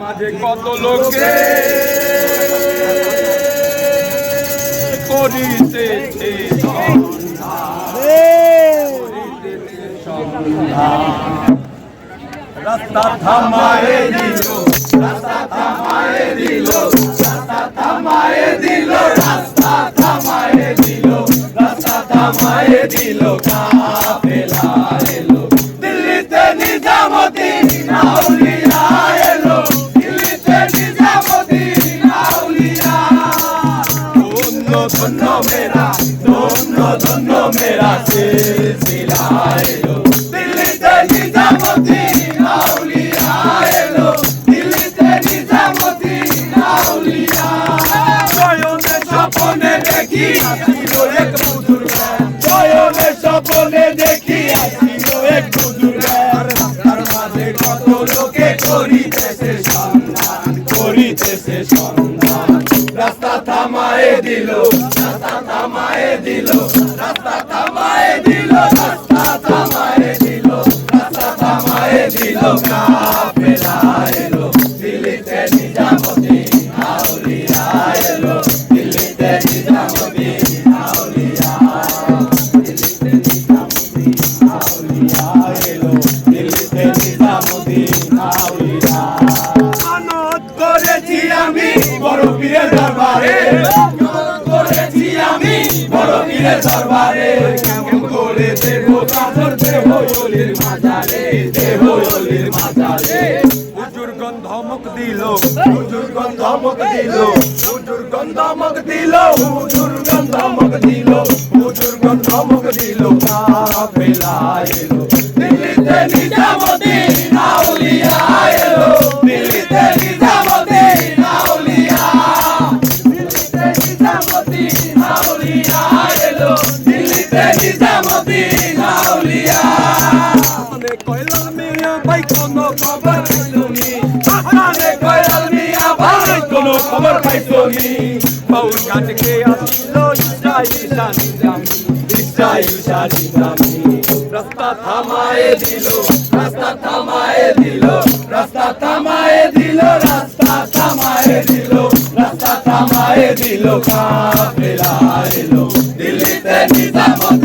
মাঝে কত লোকে করিতেছে রাস্তা থামায়ে দিল, রাস্তা থামায়ে দিল, রাস্তা থামায়ে দিল, রাস্তা থামায়ে দিল, রাস্তা থামায়ে দিল, কাফেলা এলো দিল্লিতে নিজামুদ্দিন আউলিয়া এলো, দিল্লিতে নিজামুদ্দিন আউলিয়া। ধন্য ধন্য মেরা, ধন্য ধন্য মেরা সিলসিলা এলো, দিল্লিতে নিজামুদ্দিন আউলিয়া এলো, দিল্লিতে নিজামুদ্দিন আউলিয়া। নয়নে স্বপ্নে দেখি আসিল এক বুজুর্গ, নয়নে স্বপ্নে দেখি আসিল এক বুজুর্গ, রাস্তার মাঝে কত লোকে করিতেছে সন্ধান, করিতেছে সন্ধান। রাস্তা থামায়ে দিল, রাস্তা থামায়ে দিল, রাস্তা থামায়ে দিল, রাস্তা থামায়ে দিল, রাস্তা থামায়ে দিল, কাফেলা এলো দিল্লিতে নিজামুদ্দিন আউলিয়া এলো, দিল্লিতে নিজামুদ্দিন আউলিয়া, দিল্লিতে নিজামুদ্দিন আউলিয়া এলো, দিল্লিতে নিজামুদ্দিন আউলিয়া। মানত করেছি আমি বড় পীরের দরবারে, মানত করেছি আমি বড় পীরের দরবারে, কেমন করে দেব চাদর দেহ ওলির মাজারে, দেহ ওলির মাজারে। বুজুর্গন ধমক দিল, বুজুর্গন ধমক দিল, বুজুর্গন ধমক দিল, বুজুর্গন ধমক দিল, বুজুর্গন ধমক দিল, কাফেলা এলো দিল্লিতে নিজামুদ্দিন আউলিয়া এলো, দিল্লিতে নিজামুদ্দিন আউলিয়া, দিল্লিতে নিজামুদ্দিন আউলিয়া এলো, দিল্লিতে নিজামুদ্দিন আউলিয়া। মানে কয়লাল মিয়া ভাই কোনো খবর পাইছনি, মানে কয়লাল মিয়া ভাই কোনো খবর পাইছনি, বাউল ঘাটকে আসিল ইসরাইল শাহ নিজামী, ইসরাইল শাহ নিজামী। রাস্তা থামায়ে দিল, রাস্তা থামায়ে দিল, রাস্তা থামায়ে দিল, রাস্তা থামায়ে দিল, রাস্তা থামায়ে দিল, কাফেলা এলো দিল্লিতে নিজামুদ্দিন